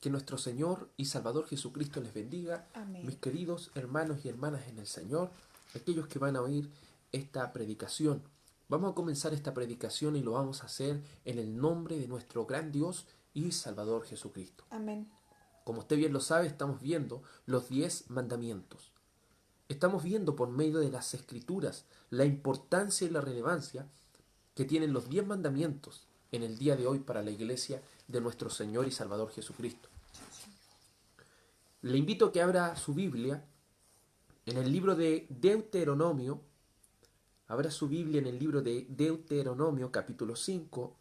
Que nuestro Señor y Salvador Jesucristo les bendiga. Amén. Mis queridos hermanos y hermanas en el Señor, aquellos que van a oír esta predicación. Vamos a comenzar esta predicación y lo vamos a hacer en el nombre de nuestro gran Dios y Salvador Jesucristo. Amén. Como usted bien lo sabe, estamos viendo los 10 mandamientos. Estamos viendo por medio de las Escrituras la importancia y la relevancia que tienen los 10 mandamientos en el día de hoy para la iglesia de nuestro Señor y Salvador Jesucristo. Le invito a que abra su Biblia en el libro de Deuteronomio. Abra su Biblia en el libro de Deuteronomio, capítulo 5,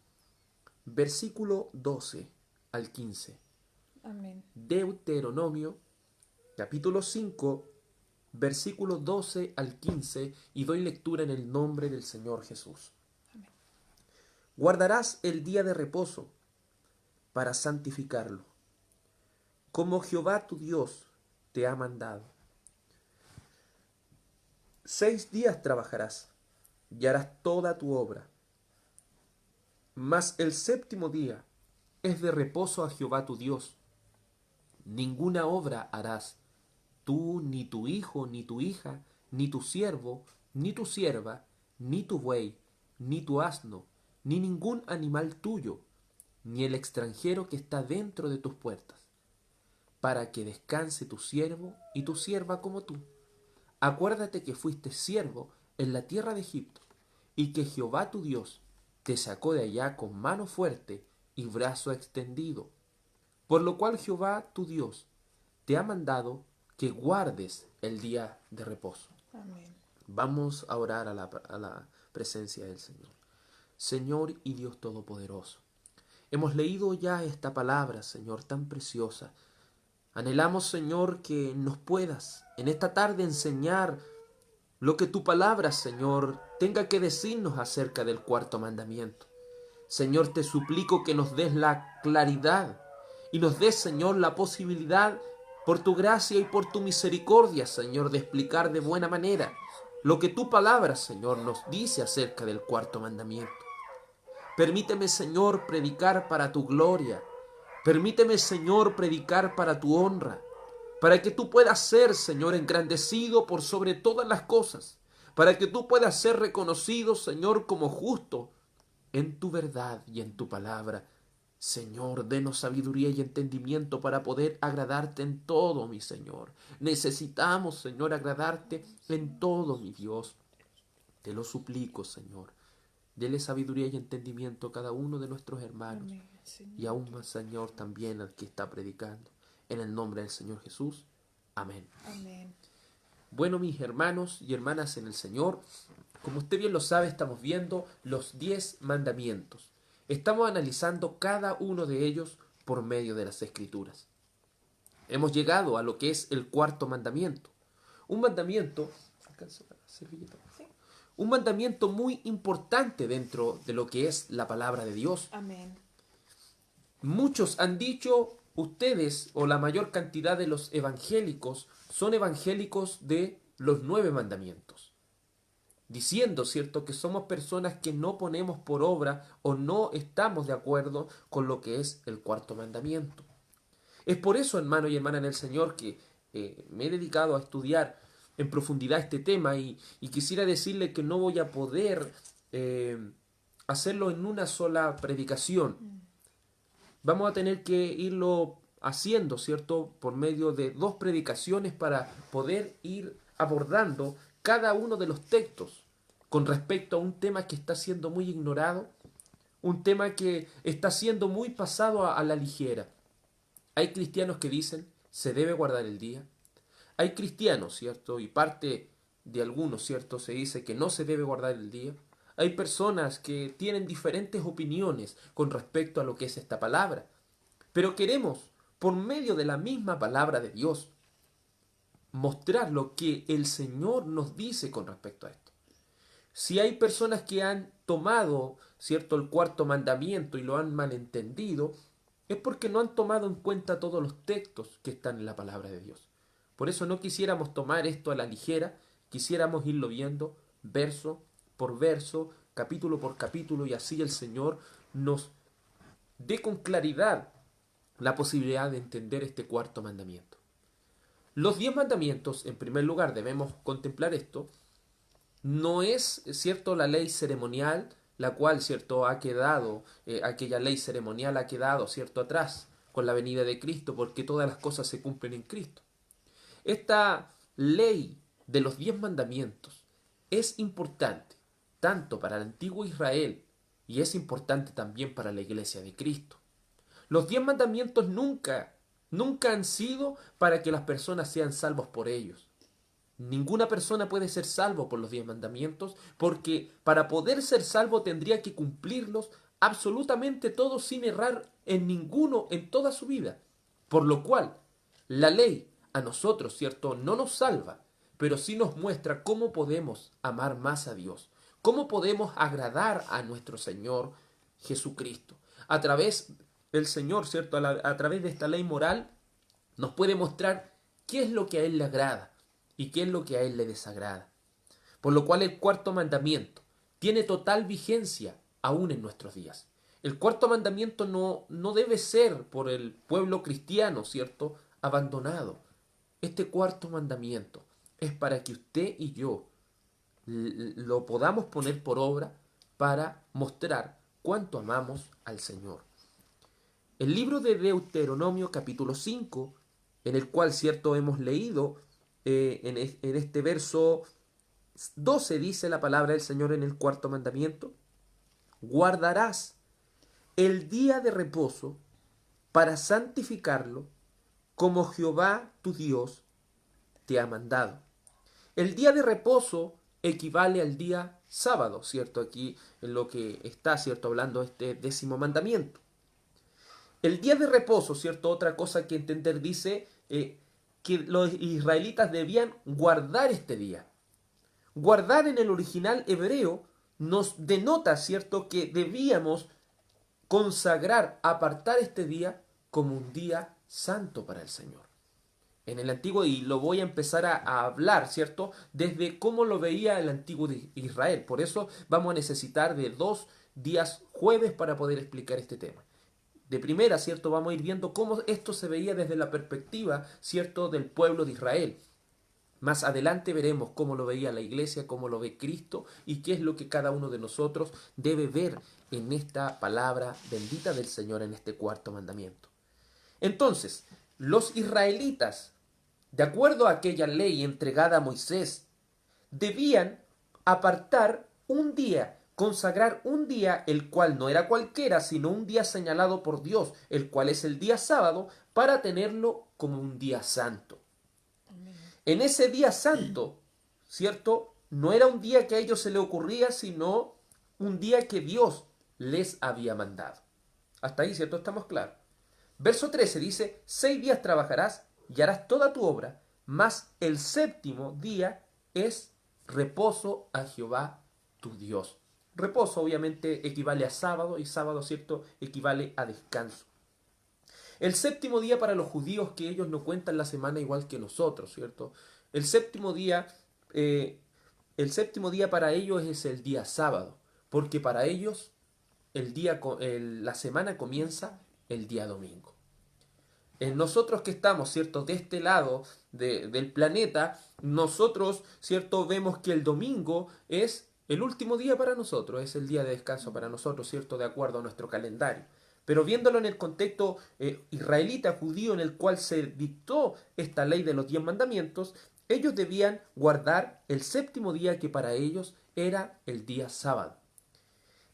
versículo 12 al 15. Amén. Deuteronomio, capítulo 5, versículo 12 al 15, y doy lectura en el nombre del Señor Jesús. Amén. Guardarás el día de reposo para santificarlo, como Jehová tu Dios te ha mandado. 6 días trabajarás y harás toda tu obra, mas el séptimo día es de reposo a Jehová tu Dios. Ninguna obra harás, tú, ni tu hijo, ni tu hija, ni tu siervo, ni tu sierva, ni tu buey, ni tu asno, ni ningún animal tuyo, ni el extranjero que está dentro de tus puertas, para que descanse tu siervo y tu sierva como tú. Acuérdate que fuiste siervo en la tierra de Egipto, y que Jehová tu Dios te sacó de allá con mano fuerte y brazo extendido. Por lo cual Jehová tu Dios te ha mandado que guardes el día de reposo. Amén. Vamos a orar a la presencia del Señor. Señor y Dios Todopoderoso, hemos leído ya esta palabra, Señor, tan preciosa. Anhelamos, Señor, que nos puedas en esta tarde enseñar lo que tu palabra, Señor, tenga que decirnos acerca del cuarto mandamiento. Señor, te suplico que nos des la claridad y nos des, Señor, la posibilidad, por tu gracia y por tu misericordia, Señor, de explicar de buena manera lo que tu palabra, Señor, nos dice acerca del cuarto mandamiento. Permíteme, Señor, predicar para tu gloria. Permíteme, Señor, predicar para tu honra, para que tú puedas ser, Señor, engrandecido por sobre todas las cosas, para que tú puedas ser reconocido, Señor, como justo en tu verdad y en tu palabra. Señor, denos sabiduría y entendimiento para poder agradarte en todo, mi Señor. Necesitamos, Señor, agradarte en todo, mi Dios. Te lo suplico, Señor. Dele sabiduría y entendimiento a cada uno de nuestros hermanos. Amén, Señor. Y aún más, Señor, también al que está predicando. En el nombre del Señor Jesús. Amén. Amén. Bueno, mis hermanos y hermanas en el Señor, como usted bien lo sabe, estamos viendo los 10 mandamientos. Estamos analizando cada uno de ellos por medio de las Escrituras. Hemos llegado a lo que es el cuarto mandamiento. Un mandamiento, un mandamiento muy importante dentro de lo que es la palabra de Dios. Amén. Muchos han dicho, ustedes o la mayor cantidad de los evangélicos son evangélicos de los 9 mandamientos, diciendo, ¿cierto?, que somos personas que no ponemos por obra o no estamos de acuerdo con lo que es el cuarto mandamiento. Es por eso, hermano y hermana en el Señor, que me he dedicado a estudiar en profundidad este tema y quisiera decirle que no voy a poder hacerlo en una sola predicación. Vamos a tener que irlo haciendo, ¿cierto?, por medio de 2 predicaciones para poder ir abordando cada uno de los textos con respecto a un tema que está siendo muy ignorado, un tema que está siendo muy pasado a la ligera. Hay cristianos que dicen, se debe guardar el día. Hay cristianos, ¿cierto?, y parte de algunos, ¿cierto?, se dice que no se debe guardar el día. Hay personas que tienen diferentes opiniones con respecto a lo que es esta palabra. Pero queremos, por medio de la misma palabra de Dios, mostrar lo que el Señor nos dice con respecto a esto. Si hay personas que han tomado, ¿cierto?, el cuarto mandamiento y lo han malentendido, es porque no han tomado en cuenta todos los textos que están en la palabra de Dios. Por eso no quisiéramos tomar esto a la ligera, quisiéramos irlo viendo verso por verso, capítulo por capítulo, y así el Señor nos dé con claridad la posibilidad de entender este cuarto mandamiento. Los 10 mandamientos, en primer lugar, debemos contemplar esto. No es, cierto, la ley ceremonial, la cual, cierto, ha quedado, aquella ley ceremonial ha quedado, cierto, atrás con la venida de Cristo, porque todas las cosas se cumplen en Cristo. Esta ley de los 10 mandamientos es importante tanto para el antiguo Israel y es importante también para la iglesia de Cristo. Los 10 mandamientos nunca han sido para que las personas sean salvos por ellos. Ninguna persona puede ser salvo por los 10 mandamientos, porque para poder ser salvo tendría que cumplirlos absolutamente todos sin errar en ninguno en toda su vida. Por lo cual, la ley a nosotros, ¿cierto?, no nos salva, pero sí nos muestra cómo podemos amar más a Dios, cómo podemos agradar a nuestro Señor Jesucristo. A través del Señor, ¿cierto?, a través de esta ley moral, nos puede mostrar qué es lo que a Él le agrada y qué es lo que a Él le desagrada. Por lo cual el cuarto mandamiento tiene total vigencia aún en nuestros días. El cuarto mandamiento no debe ser por el pueblo cristiano, ¿cierto?, abandonado. Este cuarto mandamiento es para que usted y yo lo podamos poner por obra para mostrar cuánto amamos al Señor. El libro de Deuteronomio capítulo 5, en el cual, cierto, hemos leído en este verso 12 dice la palabra del Señor en el cuarto mandamiento: guardarás el día de reposo para santificarlo, como Jehová tu Dios te ha mandado. El día de reposo equivale al día sábado, ¿cierto? Aquí en lo que está, ¿cierto?, hablando este 10º mandamiento. El día de reposo, ¿cierto? Otra cosa que entender dice que los israelitas debían guardar este día. Guardar en el original hebreo nos denota, ¿cierto?, que debíamos consagrar, apartar este día como un día santo para el Señor. En el antiguo, y lo voy a empezar a hablar, ¿cierto?, desde cómo lo veía el antiguo de Israel. Por eso vamos a necesitar de 2 días jueves para poder explicar este tema. De primera, ¿cierto?, vamos a ir viendo cómo esto se veía desde la perspectiva, ¿cierto?, del pueblo de Israel. Más adelante veremos cómo lo veía la iglesia, cómo lo ve Cristo y qué es lo que cada uno de nosotros debe ver en esta palabra bendita del Señor, en este cuarto mandamiento. Entonces, los israelitas, de acuerdo a aquella ley entregada a Moisés, debían apartar un día, consagrar un día, el cual no era cualquiera, sino un día señalado por Dios, el cual es el día sábado, para tenerlo como un día santo. En ese día santo, ¿cierto?, no era un día que a ellos se les ocurría, sino un día que Dios les había mandado. Hasta ahí, ¿cierto?, estamos claros. Verso 13 dice: 6 días trabajarás y harás toda tu obra, mas el 7º día es reposo a Jehová tu Dios. Reposo obviamente equivale a sábado, y sábado, ¿cierto?, equivale a descanso. El 7º día para los judíos, que ellos no cuentan la semana igual que nosotros, ¿cierto? El séptimo día para ellos es el día sábado, porque para ellos la semana comienza el día domingo. En nosotros que estamos, ¿cierto?, de este lado del planeta, nosotros, ¿cierto?, vemos que el domingo es el último día para nosotros, es el día de descanso para nosotros, ¿cierto?, de acuerdo a nuestro calendario. Pero viéndolo en el contexto israelita, judío, en el cual se dictó esta ley de los 10 mandamientos, ellos debían guardar el 7º día, que para ellos era el día sábado.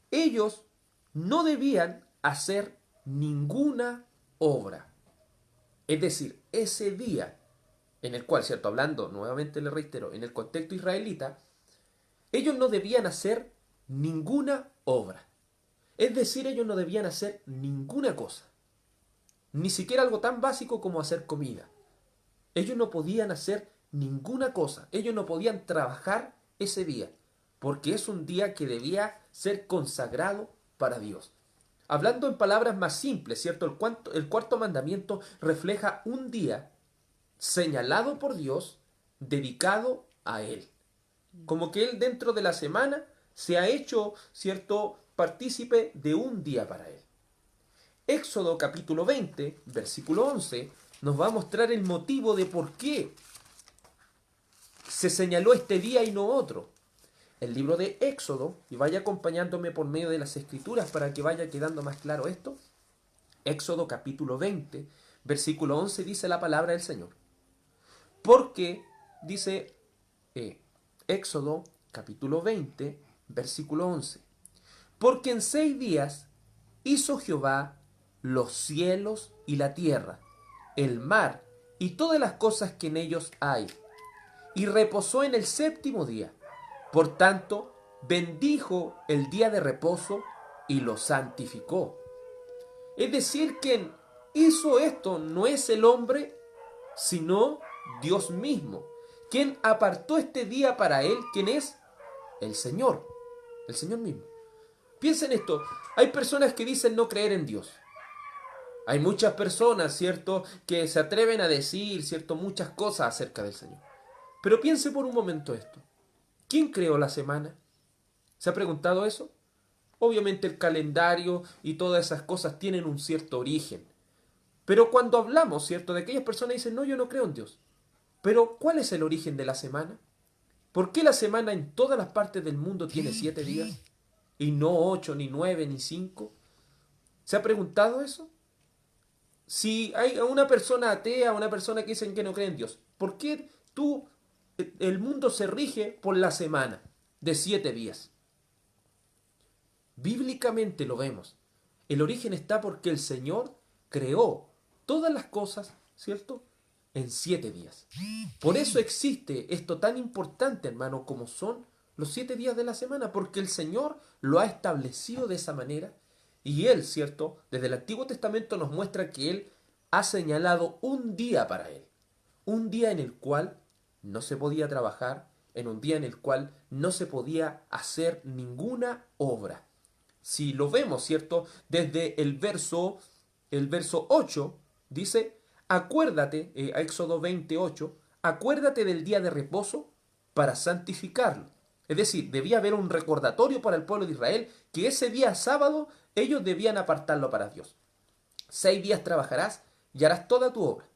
Ellos no debían hacer ninguna obra. Es decir, ese día en el cual, ¿cierto?, hablando, nuevamente le reitero, en el contexto israelita, ellos no debían hacer ninguna obra. Es decir, ellos no debían hacer ninguna cosa. Ni siquiera algo tan básico como hacer comida. Ellos no podían hacer ninguna cosa. Ellos no podían trabajar ese día, porque es un día que debía ser consagrado para Dios. Hablando en palabras más simples, ¿cierto? El cuarto mandamiento refleja un día señalado por Dios, dedicado a Él. Como que Él dentro de la semana se ha hecho, ¿cierto?, partícipe de un día para Él. Éxodo capítulo 20, versículo 11, nos va a mostrar el motivo de por qué se señaló este día y no otro. El libro de Éxodo, y vaya acompañándome por medio de las escrituras para que vaya quedando más claro esto. Éxodo capítulo 20, versículo 11 dice la palabra del Señor. Porque, dice Éxodo capítulo 20, versículo 11. Porque en 6 días hizo Jehová los cielos y la tierra, el mar y todas las cosas que en ellos hay, y reposó en el 7º día. Por tanto, bendijo el día de reposo y lo santificó. Es decir, quien hizo esto no es el hombre, sino Dios mismo. Quien apartó este día para él, ¿quién es? El Señor mismo. Piensen esto, hay personas que dicen no creer en Dios. Hay muchas personas, ¿cierto?, que se atreven a decir, ¿cierto?, muchas cosas acerca del Señor. Pero piense por un momento esto. ¿Quién creó la semana? ¿Se ha preguntado eso? Obviamente el calendario y todas esas cosas tienen un cierto origen. Pero cuando hablamos, ¿cierto?, de aquellas personas que dicen, no, yo no creo en Dios. Pero, ¿cuál es el origen de la semana? ¿Por qué la semana en todas las partes del mundo tiene 7 días? Y no 8, ni 9, ni 5. ¿Se ha preguntado eso? Si hay una persona atea, una persona que dicen que no cree en Dios, ¿por qué el mundo se rige por la semana de 7 días? Bíblicamente lo vemos. El origen está porque el Señor creó todas las cosas, ¿cierto?, en 7 días. Por eso existe esto tan importante, hermano, como son los 7 días de la semana, porque el Señor lo ha establecido de esa manera. Y Él, ¿cierto?, desde el Antiguo Testamento nos muestra que Él ha señalado un día para Él. Un día en el cual no se podía trabajar, en un día en el cual no se podía hacer ninguna obra. Si lo vemos, ¿cierto?, desde el verso 8, dice, acuérdate, Éxodo 28, acuérdate del día de reposo para santificarlo. Es decir, debía haber un recordatorio para el pueblo de Israel que ese día sábado ellos debían apartarlo para Dios. 6 días trabajarás y harás toda tu obra.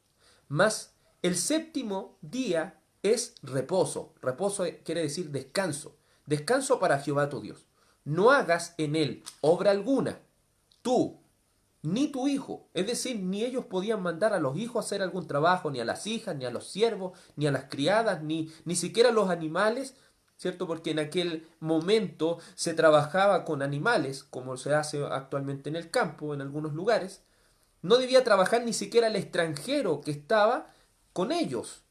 Mas el 7º día es reposo. Reposo quiere decir descanso. Descanso para Jehová tu Dios. No hagas en él obra alguna, tú, ni tu hijo. Es decir, ni ellos podían mandar a los hijos a hacer algún trabajo, ni a las hijas, ni a los siervos, ni a las criadas, ni siquiera a los animales, ¿cierto? Porque en aquel momento se trabajaba con animales, como se hace actualmente en el campo, en algunos lugares. No debía trabajar ni siquiera el extranjero que estaba con ellos.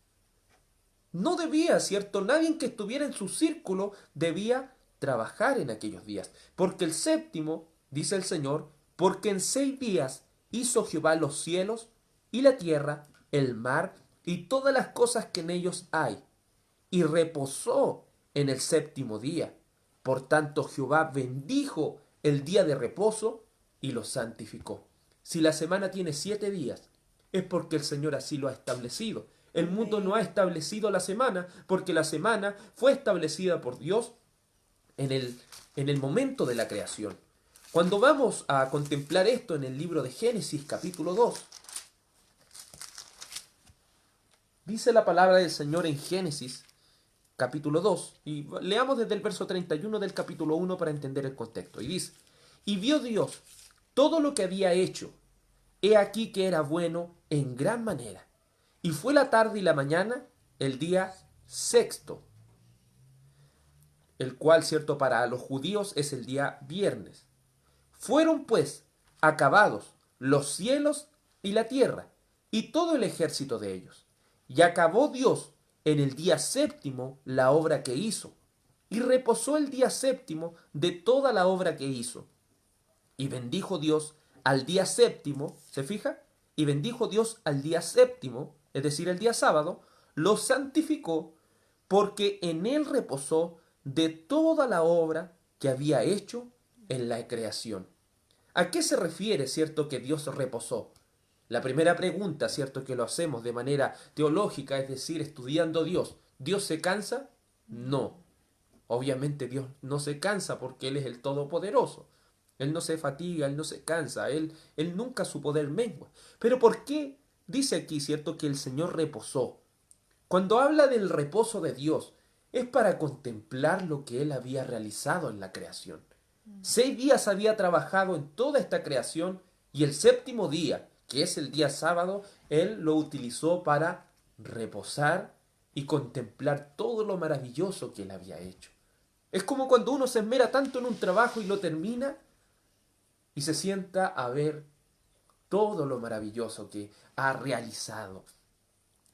No debía, ¿cierto? Nadie que estuviera en su círculo debía trabajar en aquellos días. Porque el 7º, dice el Señor, porque en 6 días hizo Jehová los cielos y la tierra, el mar y todas las cosas que en ellos hay. Y reposó en el 7º día. Por tanto, Jehová bendijo el día de reposo y lo santificó. Si la semana tiene 7 días, es porque el Señor así lo ha establecido. El mundo no ha establecido la semana, porque la semana fue establecida por Dios en el momento de la creación. Cuando vamos a contemplar esto en el libro de Génesis, capítulo 2, dice la palabra del Señor en Génesis, capítulo 2, y leamos desde el verso 31 del capítulo 1 para entender el contexto. Y dice, y vio Dios todo lo que había hecho, he aquí que era bueno en gran manera. Y fue la tarde y la mañana, el día 6º, el cual, cierto, para los judíos es el día viernes. Fueron pues acabados los cielos y la tierra, y todo el ejército de ellos. Y acabó Dios en el día 7º la obra que hizo, y reposó el día 7º de toda la obra que hizo. Y bendijo Dios al día 7º, ¿se fija? Y bendijo Dios al día 7º, es decir, el día sábado, lo santificó, porque en él reposó de toda la obra que había hecho en la creación. ¿A qué se refiere, cierto, que Dios reposó? La primera pregunta, cierto, que lo hacemos de manera teológica, es decir, estudiando Dios. ¿Dios se cansa? No. Obviamente Dios no se cansa porque Él es el Todopoderoso. Él no se fatiga, Él no se cansa, Él nunca su poder mengua. Pero ¿por qué dice aquí, cierto, que el Señor reposó? Cuando habla del reposo de Dios, es para contemplar lo que Él había realizado en la creación. 6 días había trabajado en toda esta creación y el séptimo día, que es el día sábado, Él lo utilizó para reposar y contemplar todo lo maravilloso que Él había hecho. Es como cuando uno se esmera tanto en un trabajo y lo termina y se sienta a ver todo lo maravilloso que ha realizado.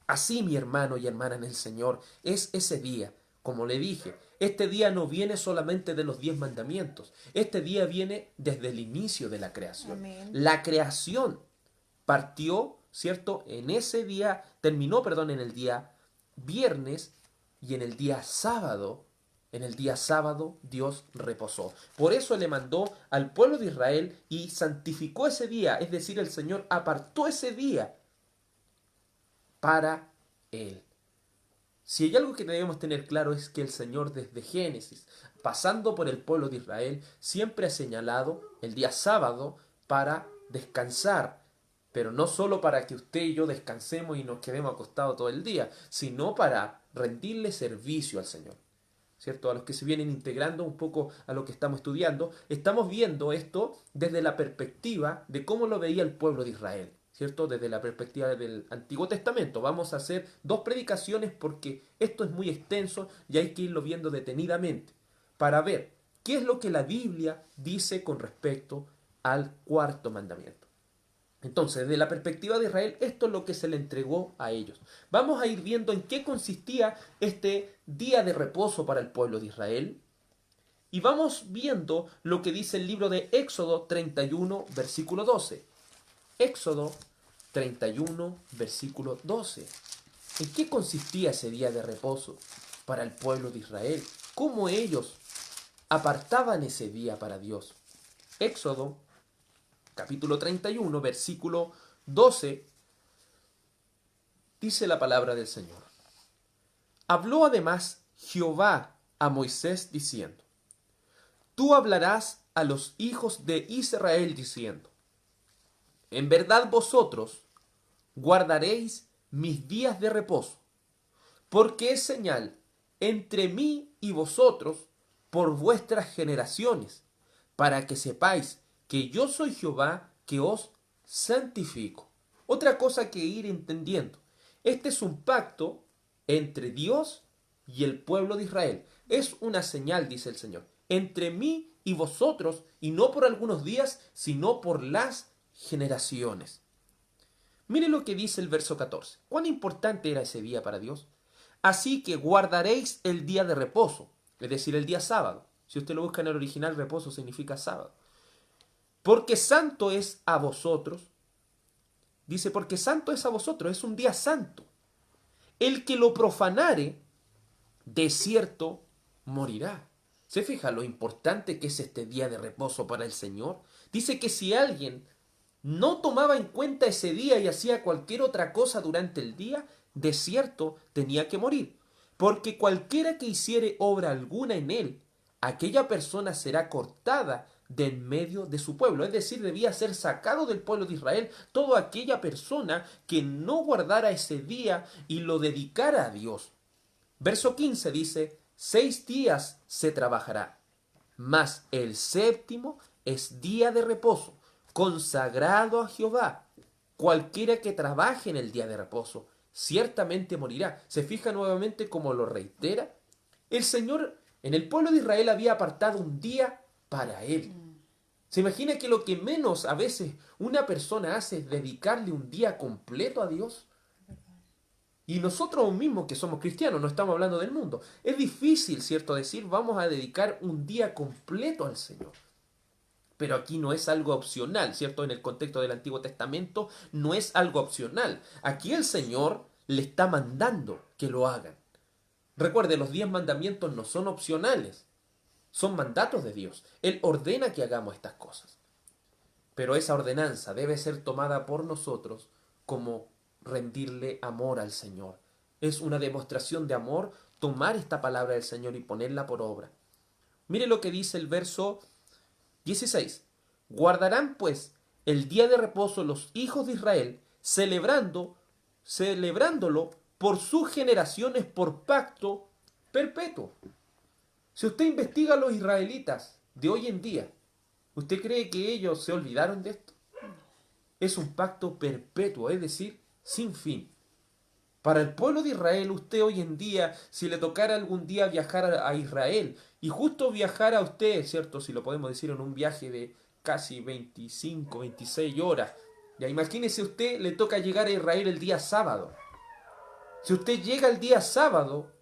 Así, mi hermano y hermana en el Señor, es ese día. Como le dije, este día no viene solamente de los 10 mandamientos. Este día viene desde el inicio de la creación. Amén. La creación partió, ¿cierto? En ese día, terminó, perdón, en el día viernes y en el día sábado Dios reposó. Por eso le mandó al pueblo de Israel y santificó ese día, es decir, el Señor apartó ese día para Él. Si hay algo que debemos tener claro es que el Señor desde Génesis, pasando por el pueblo de Israel, siempre ha señalado el día sábado para descansar, pero no solo para que usted y yo descansemos y nos quedemos acostados todo el día, sino para rendirle servicio al Señor. ¿Cierto? A los que se vienen integrando un poco a lo que estamos estudiando, estamos viendo esto desde la perspectiva de cómo lo veía el pueblo de Israel. ¿Cierto? Desde la perspectiva del Antiguo Testamento. Vamos a hacer 2 predicaciones porque esto es muy extenso y hay que irlo viendo detenidamente para ver qué es lo que la Biblia dice con respecto al 4.º mandamiento. Entonces, desde la perspectiva de Israel, esto es lo que se le entregó a ellos. Vamos a ir viendo en qué consistía este día de reposo para el pueblo de Israel. Y vamos viendo lo que dice el libro de Éxodo 31, versículo 12. Éxodo 31, versículo 12. ¿En qué consistía ese día de reposo para el pueblo de Israel? ¿Cómo ellos apartaban ese día para Dios? Éxodo capítulo 31, versículo 12, dice la palabra del Señor. Habló además Jehová a Moisés diciendo, tú hablarás a los hijos de Israel diciendo, en verdad vosotros guardaréis mis días de reposo, porque es señal entre mí y vosotros por vuestras generaciones, para que sepáis que yo soy Jehová que os santifico. Otra cosa que ir entendiendo. Este es un pacto entre Dios y el pueblo de Israel. Es una señal, dice el Señor, entre mí y vosotros, y no por algunos días, sino por las generaciones. Mire lo que dice el verso 14. ¿Cuán importante era ese día para Dios? Así que guardaréis el día de reposo, es decir, el día sábado. Si usted lo busca en el original, reposo significa sábado. Porque santo es a vosotros. Dice, porque santo es a vosotros, es un día santo. El que lo profanare, de cierto morirá. ¿Se fija lo importante que es este día de reposo para el Señor? Dice que si alguien no tomaba en cuenta ese día y hacía cualquier otra cosa durante el día, de cierto tenía que morir. Porque cualquiera que hiciere obra alguna en él, aquella persona será cortada de en medio de su pueblo. Es decir, debía ser sacado del pueblo de Israel toda aquella persona que no guardara ese día y lo dedicara a Dios. Verso 15 dice, 6 días se trabajará, mas el séptimo es día de reposo, consagrado a Jehová. Cualquiera que trabaje en el día de reposo, ciertamente morirá. ¿Se fija nuevamente cómo lo reitera? El Señor en el pueblo de Israel había apartado un día para Él. ¿Se imagina que lo que menos a veces una persona hace es dedicarle un día completo a Dios? Y nosotros mismos que somos cristianos, no estamos hablando del mundo. Es difícil, ¿cierto?, decir vamos a dedicar un día completo al Señor. Pero aquí no es algo opcional, ¿cierto? En el contexto del Antiguo Testamento no es algo opcional. Aquí el Señor le está mandando que lo hagan. Recuerde, los 10 mandamientos no son opcionales, son mandatos de Dios. Él ordena que hagamos estas cosas. Pero esa ordenanza debe ser tomada por nosotros como rendirle amor al Señor. Es una demostración de amor tomar esta palabra del Señor y ponerla por obra. Mire lo que dice el verso 16. Guardarán pues el día de reposo los hijos de Israel, celebrándolo por sus generaciones por pacto perpetuo. Si usted investiga a los israelitas de hoy en día, ¿usted cree que ellos se olvidaron de esto? Es un pacto perpetuo, es decir, sin fin. Para el pueblo de Israel, usted hoy en día, si le tocara algún día viajar a Israel, y justo viajar a usted, ¿cierto? Si lo podemos decir en un viaje de casi 25, 26 horas, ya imagínese usted, le toca llegar a Israel el día sábado. Si usted llega el día sábado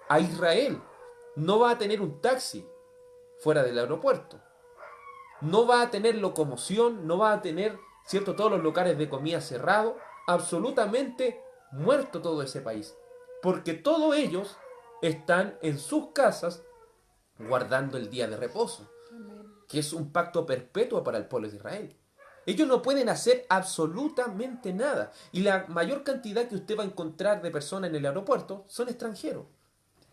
a Israel, no va a tener un taxi fuera del aeropuerto. No va a tener locomoción, no va a tener, ¿cierto?, todos los locales de comida cerrados, absolutamente muerto todo ese país. Porque todos ellos están en sus casas guardando el día de reposo, que es un pacto perpetuo para el pueblo de Israel. Ellos no pueden hacer absolutamente nada. Y la mayor cantidad que usted va a encontrar de personas en el aeropuerto son extranjeros.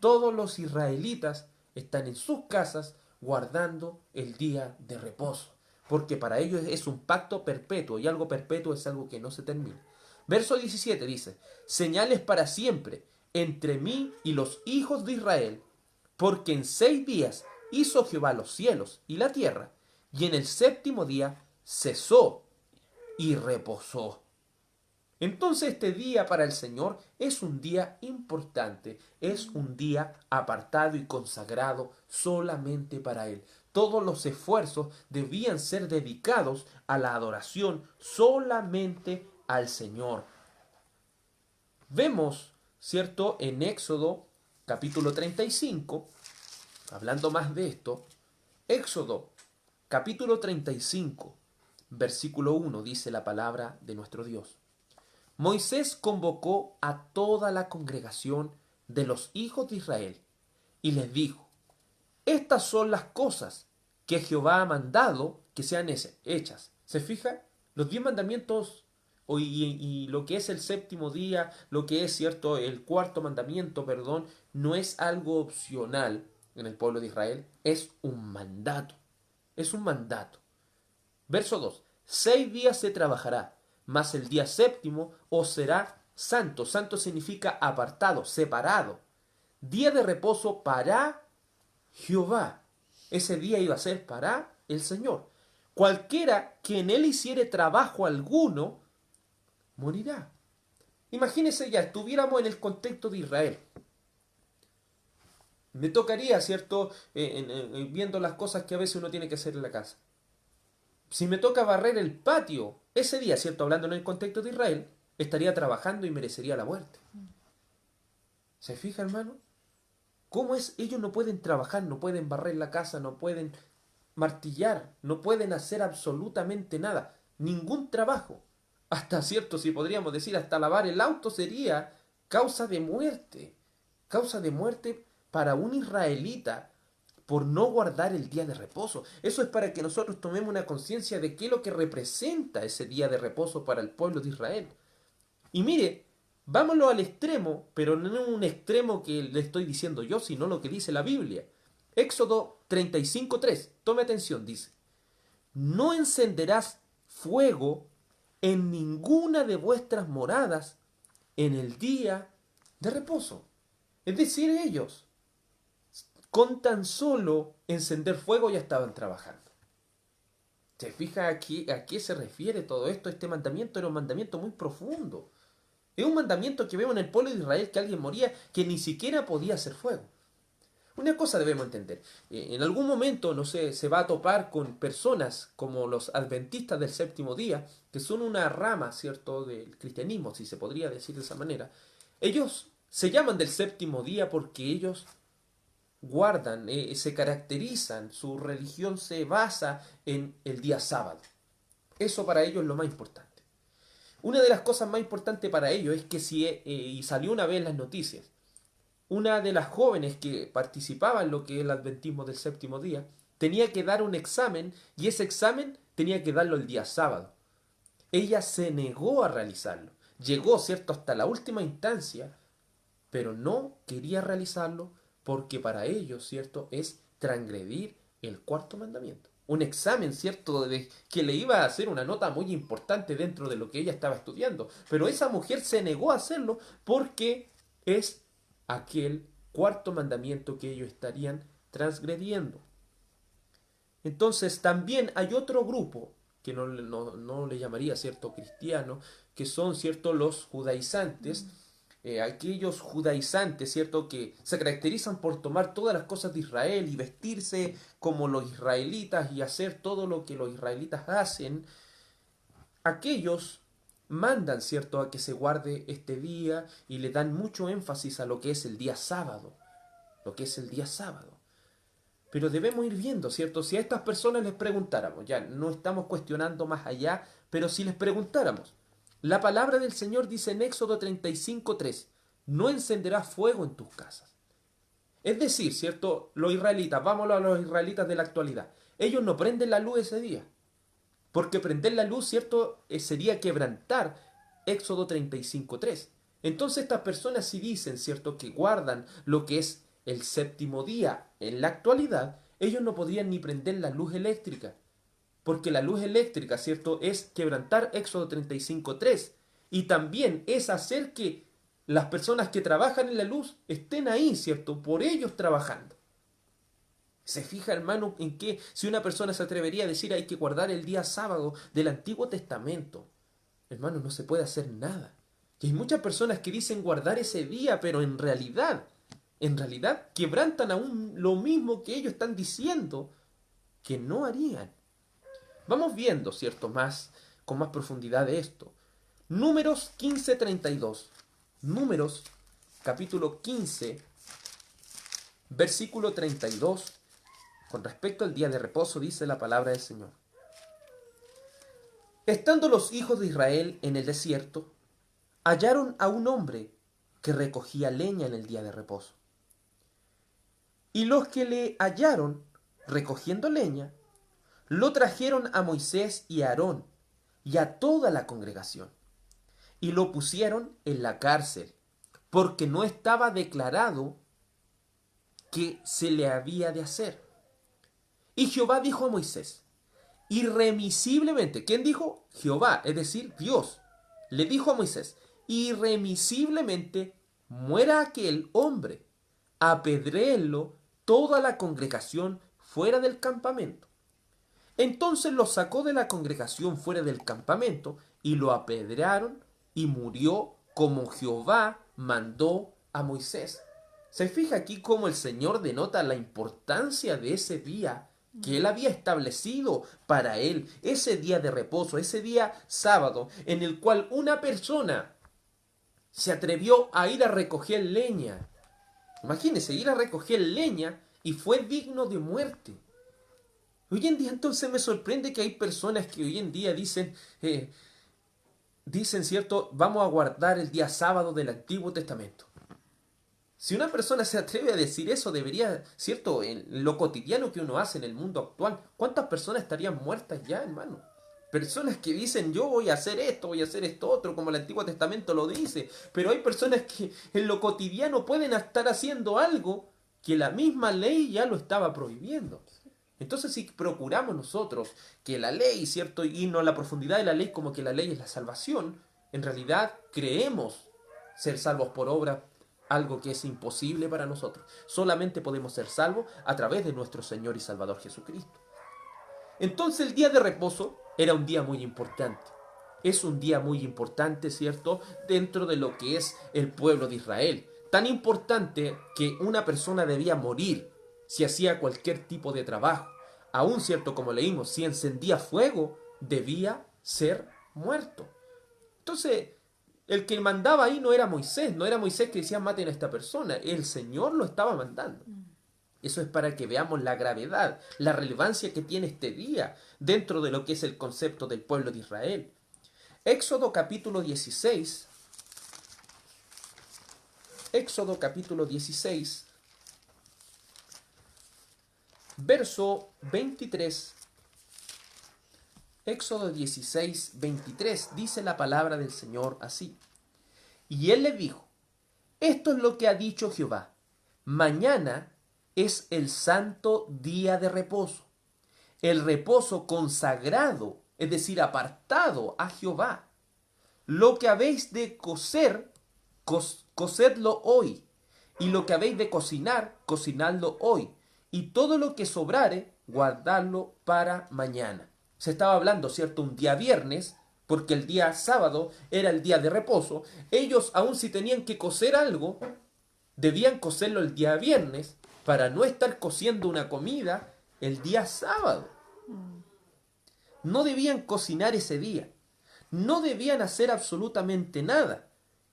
Todos los israelitas están en sus casas guardando el día de reposo, porque para ellos es un pacto perpetuo, y algo perpetuo es algo que no se termina. Verso 17 dice: señales para siempre entre mí y los hijos de Israel, porque en 6 días hizo Jehová los cielos y la tierra, y en el séptimo día cesó y reposó. Entonces este día para el Señor es un día importante, es un día apartado y consagrado solamente para Él. Todos los esfuerzos debían ser dedicados a la adoración solamente al Señor. Vemos, ¿cierto?, en Éxodo capítulo 35, hablando más de esto, Éxodo capítulo 35, versículo 1 dice la palabra de nuestro Dios. Moisés convocó a toda la congregación de los hijos de Israel y les dijo: estas son las cosas que Jehová ha mandado que sean hechas. ¿Se fija? Los 10 mandamientos y lo que es el séptimo día, lo que es, cierto, el cuarto mandamiento, perdón, no es algo opcional en el pueblo de Israel, es un mandato. Es un mandato. Verso 2. 6 días se trabajará, mas el día séptimo os será santo. Santo significa apartado, separado. Día de reposo para Jehová. Ese día iba a ser para el Señor. Cualquiera que en él hiciere trabajo alguno, morirá. Imagínense, ya estuviéramos en el contexto de Israel. Me tocaría, ¿cierto?, viendo las cosas que a veces uno tiene que hacer en la casa. Si me toca barrer el patio, ese día, ¿cierto?, hablando en el contexto de Israel, estaría trabajando y merecería la muerte. ¿Se fija, hermano? ¿Cómo es? Ellos no pueden trabajar, no pueden barrer la casa, no pueden martillar, no pueden hacer absolutamente nada. Ningún trabajo. Hasta, ¿cierto?, si podríamos decir, hasta lavar el auto sería causa de muerte. Causa de muerte para un israelita por no guardar el día de reposo. Eso es para que nosotros tomemos una conciencia de qué es lo que representa ese día de reposo para el pueblo de Israel. Y mire, vámonos al extremo, pero no un extremo que le estoy diciendo yo, sino lo que dice la Biblia. Éxodo 35:3, tome atención, dice: no encenderás fuego en ninguna de vuestras moradas en el día de reposo. Es decir, ellos, con tan solo encender fuego, ya estaban trabajando. ¿Se fija aquí a qué se refiere todo esto? Este mandamiento era un mandamiento muy profundo. Es un mandamiento que vemos en el pueblo de Israel, que alguien moría que ni siquiera podía hacer fuego. Una cosa debemos entender. En algún momento, no sé, se va a topar con personas como los adventistas del séptimo día, que son una rama, ¿cierto?, del cristianismo, si se podría decir de esa manera. Ellos se llaman del séptimo día porque ellos guardan, se caracterizan, su religión se basa en el día sábado. Eso para ellos es lo más importante. Una de las cosas más importantes para ellos es que y salió una vez en las noticias, una de las jóvenes que participaba en lo que es el adventismo del séptimo día, tenía que dar un examen, y ese examen tenía que darlo el día sábado. Ella se negó a realizarlo. Llegó, ¿cierto?, hasta la última instancia, pero no quería realizarlo porque para ellos, ¿cierto?, es transgredir el cuarto mandamiento. un examen, ¿cierto? De que le iba a hacer una nota muy importante dentro de lo que ella estaba estudiando. Pero esa mujer se negó a hacerlo porque es aquel cuarto mandamiento que ellos estarían transgrediendo. Entonces también hay otro grupo, que no le llamaría, ¿cierto?, cristiano, que son, ¿cierto?, los judaizantes, aquellos judaizantes, ¿cierto?, que se caracterizan por tomar todas las cosas de Israel y vestirse como los israelitas y hacer todo lo que los israelitas hacen. Aquellos mandan, ¿cierto?, a que se guarde este día y le dan mucho énfasis a lo que es el día sábado, lo que es el día sábado. Pero debemos ir viendo, ¿cierto? Si a estas personas les preguntáramos, ya no estamos cuestionando más allá, pero si les preguntáramos, la palabra del Señor dice en Éxodo 35:3, no encenderás fuego en tus casas. Es decir, ¿cierto? Los israelitas, vámonos a los israelitas de la actualidad, ellos no prenden la luz ese día, porque prender la luz, ¿cierto?, sería quebrantar Éxodo 35:3. Entonces estas personas si dicen, ¿cierto?, que guardan lo que es el séptimo día en la actualidad, ellos no podrían ni prender la luz eléctrica. Porque la luz eléctrica, ¿cierto?, es quebrantar Éxodo 35:3. Y también es hacer que las personas que trabajan en la luz estén ahí, ¿cierto?, por ellos trabajando. ¿Se fija, hermano, en que si una persona se atrevería a decir hay que guardar el día sábado del Antiguo Testamento? Hermano, no se puede hacer nada. Y hay muchas personas que dicen guardar ese día, pero en realidad quebrantan aún lo mismo que ellos están diciendo que no harían. Vamos viendo, ¿cierto?, con más profundidad de esto. Números 15:32. Números, capítulo 15, versículo 32. Con respecto al día de reposo, dice la palabra del Señor. Estando los hijos de Israel en el desierto, hallaron a un hombre que recogía leña en el día de reposo. Y los que le hallaron recogiendo leña, lo trajeron a Moisés y a Aarón y a toda la congregación, y lo pusieron en la cárcel, porque no estaba declarado que se le había de hacer. Y Jehová dijo a Moisés, irremisiblemente, ¿quién dijo? Jehová, es decir, Dios, le dijo a Moisés, irremisiblemente muera aquel hombre, apedréenlo toda la congregación fuera del campamento. Entonces lo sacó de la congregación fuera del campamento y lo apedrearon y murió como Jehová mandó a Moisés. Se fija aquí cómo el Señor denota la importancia de ese día que él había establecido para él, ese día de reposo, ese día sábado, en el cual una persona se atrevió a ir a recoger leña. Imagínense, ir a recoger leña y fue digno de muerte. Hoy en día entonces me sorprende que hay personas que hoy en día dicen, ¿cierto?, vamos a guardar el día sábado del Antiguo Testamento. Si una persona se atreve a decir eso, debería, ¿cierto?, en lo cotidiano que uno hace en el mundo actual, ¿cuántas personas estarían muertas ya, hermano? Personas que dicen, yo voy a hacer esto otro, como el Antiguo Testamento lo dice. Pero hay personas que en lo cotidiano pueden estar haciendo algo que la misma ley ya lo estaba prohibiendo. Entonces, si procuramos nosotros que la ley, ¿cierto?, y no a la profundidad de la ley como que la ley es la salvación, en realidad creemos ser salvos por obra, algo que es imposible para nosotros. Solamente podemos ser salvos a través de nuestro Señor y Salvador Jesucristo. Entonces el día de reposo era un día muy importante. Es un día muy importante, ¿cierto?, dentro de lo que es el pueblo de Israel. Tan importante que una persona debía morir si hacía cualquier tipo de trabajo. Aún, ¿cierto?, como leímos, si encendía fuego, debía ser muerto. Entonces, el que mandaba ahí no era Moisés que decía maten a esta persona, el Señor lo estaba mandando. Eso es para que veamos la gravedad, la relevancia que tiene este día dentro de lo que es el concepto del pueblo de Israel. Éxodo capítulo 16. Éxodo capítulo 16, verso 23. Éxodo 16, 23 dice la palabra del Señor así. Y él le dijo, esto es lo que ha dicho Jehová, mañana es el santo día de reposo. el reposo consagrado, es decir, apartado a Jehová. Lo que habéis de cocer, cocedlo hoy, y lo que habéis de cocinar, cocinadlo hoy, y todo lo que sobrare, guardadlo para mañana. Se estaba hablando, ¿cierto?, un día viernes, porque el día sábado era el día de reposo. Ellos, aun si tenían que cocer algo, debían cocerlo el día viernes para no estar cociendo una comida el día sábado. No debían cocinar ese día. No debían hacer absolutamente nada.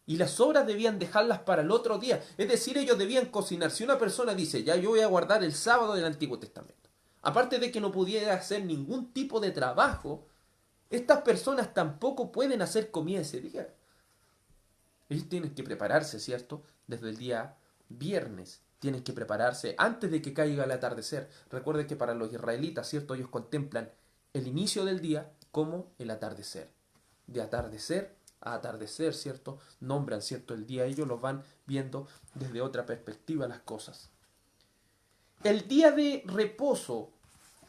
Y las sobras debían dejarlas para el otro día. Es decir, ellos debían cocinar. Si una persona dice, ya yo voy a guardar el sábado del Antiguo Testamento, aparte de que no pudiera hacer ningún tipo de trabajo, estas personas tampoco pueden hacer comida ese día. Ellos tienen que prepararse, ¿cierto? Desde el día viernes. Tienen que prepararse antes de que caiga el atardecer. Recuerden que para los israelitas, ¿cierto?, ellos contemplan el inicio del día como el atardecer. De atardecer a atardecer, ¿cierto? Nombran, ¿cierto?, el día. Ellos los van viendo desde otra perspectiva las cosas. El día de reposo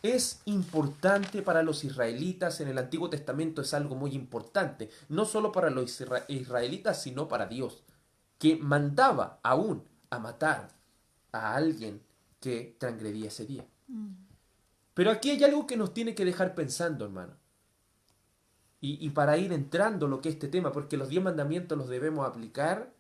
es importante para los israelitas. En el Antiguo Testamento es algo muy importante. No solo para los israelitas, sino para Dios, que mandaba aún a matar a alguien que transgredía ese día. Pero aquí hay algo que nos tiene que dejar pensando, hermano. Y para ir entrando lo que es este tema, porque los 10 mandamientos los debemos aplicar,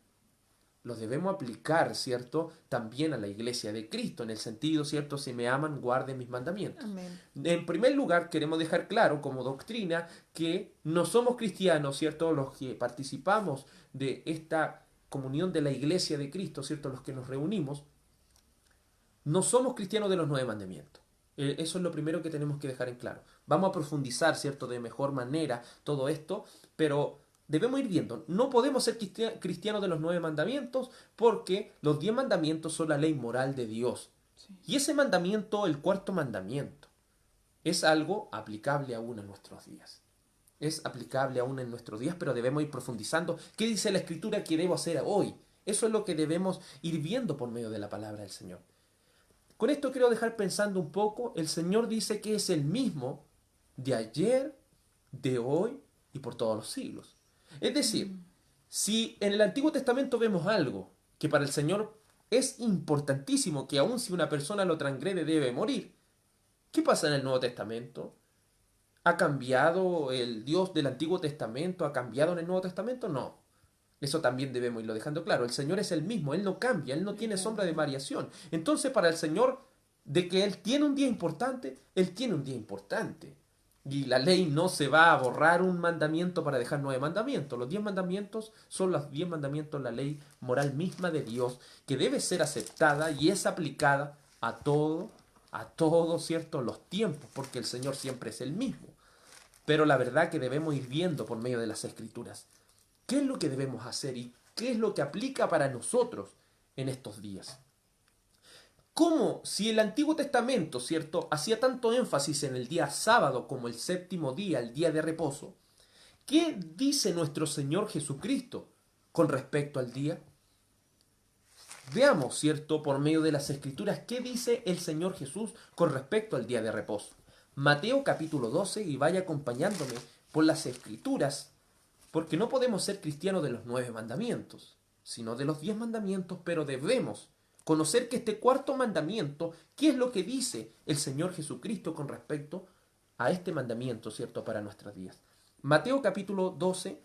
¿cierto?, también a la iglesia de Cristo, en el sentido, ¿cierto?, si me aman, guarden mis mandamientos. Amén. En primer lugar, queremos dejar claro como doctrina que no somos cristianos, ¿cierto?, los que participamos de esta comunión de la iglesia de Cristo, ¿cierto?, los que nos reunimos, no somos cristianos de los 9 mandamientos. Eso es lo primero que tenemos que dejar en claro. Vamos a profundizar, ¿cierto?, de mejor manera todo esto, pero debemos ir viendo. No podemos ser cristianos de los 9 mandamientos porque los 10 mandamientos son la ley moral de Dios. Sí. Y ese mandamiento, el cuarto mandamiento, es algo aplicable aún en nuestros días. Es aplicable aún en nuestros días, pero debemos ir profundizando. ¿Qué dice la Escritura que debo hacer hoy? Eso es lo que debemos ir viendo por medio de la palabra del Señor. Con esto quiero dejar pensando un poco. El Señor dice que es el mismo de ayer, de hoy y por todos los siglos. Es decir, si en el Antiguo Testamento vemos algo que para el Señor es importantísimo, que aun si una persona lo transgrede debe morir, ¿qué pasa en el Nuevo Testamento? ¿Ha cambiado el Dios del Antiguo Testamento? ¿Ha cambiado en el Nuevo Testamento? No. Eso también debemos irlo dejando claro. El Señor es el mismo, Él no cambia, Él no tiene sombra de variación. Entonces, para el Señor, de que Él tiene un día importante, Él tiene un día importante. Y la ley no se va a borrar un mandamiento para dejar 9 mandamientos. Los 10 mandamientos son los 10 mandamientos, la ley moral misma de Dios, que debe ser aceptada y es aplicada a todos, ¿cierto?, los tiempos, porque el Señor siempre es el mismo. Pero la verdad que debemos ir viendo por medio de las Escrituras qué es lo que debemos hacer y qué es lo que aplica para nosotros en estos días. ¿Cómo, si el Antiguo Testamento, ¿cierto?, hacía tanto énfasis en el día sábado como el séptimo día, el día de reposo, qué dice nuestro Señor Jesucristo con respecto al día? Veamos, ¿cierto?, por medio de las Escrituras, qué dice el Señor Jesús con respecto al día de reposo. Mateo capítulo 12, y vaya acompañándome por las Escrituras, porque no podemos ser cristianos de los 9 mandamientos, sino de los 10 mandamientos, pero debemos conocer que este cuarto mandamiento, ¿qué es lo que dice el Señor Jesucristo con respecto a este mandamiento, ¿cierto?, para nuestros días? Mateo capítulo 12,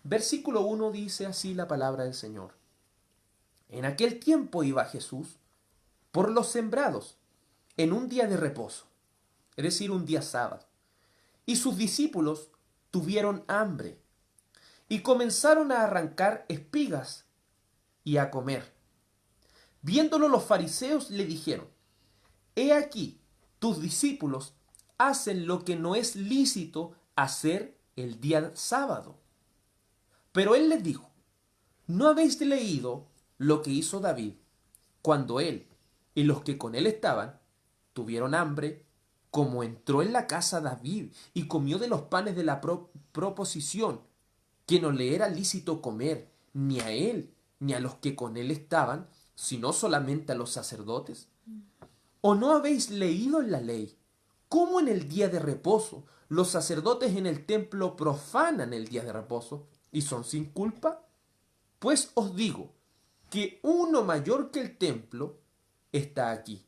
versículo 1 dice así la palabra del Señor. En aquel tiempo iba Jesús por los sembrados en un día de reposo, es decir, un día sábado. Y sus discípulos tuvieron hambre y comenzaron a arrancar espigas y a comer. Viéndolo los fariseos le dijeron, he aquí, tus discípulos hacen lo que no es lícito hacer el día sábado. Pero él les dijo, ¿no habéis leído lo que hizo David cuando él y los que con él estaban tuvieron hambre, como entró en la casa David y comió de los panes de la proposición, que no le era lícito comer ni a él ni a los que con él estaban, sino solamente a los sacerdotes? ¿O no habéis leído en la ley cómo en el día de reposo los sacerdotes en el templo profanan el día de reposo y son sin culpa? Pues os digo que uno mayor que el templo está aquí.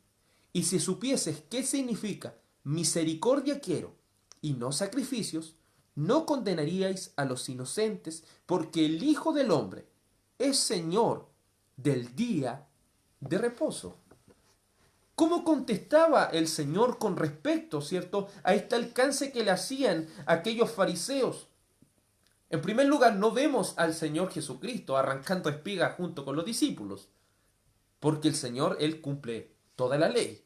Y si supieses qué significa misericordia quiero y no sacrificios, no condenaríais a los inocentes, porque el Hijo del Hombre es Señor del día de reposo. ¿Cómo contestaba el Señor con respecto, cierto, a este alcance que le hacían aquellos fariseos? En primer lugar, no vemos al Señor Jesucristo arrancando espigas junto con los discípulos, porque el Señor, Él cumple toda la ley.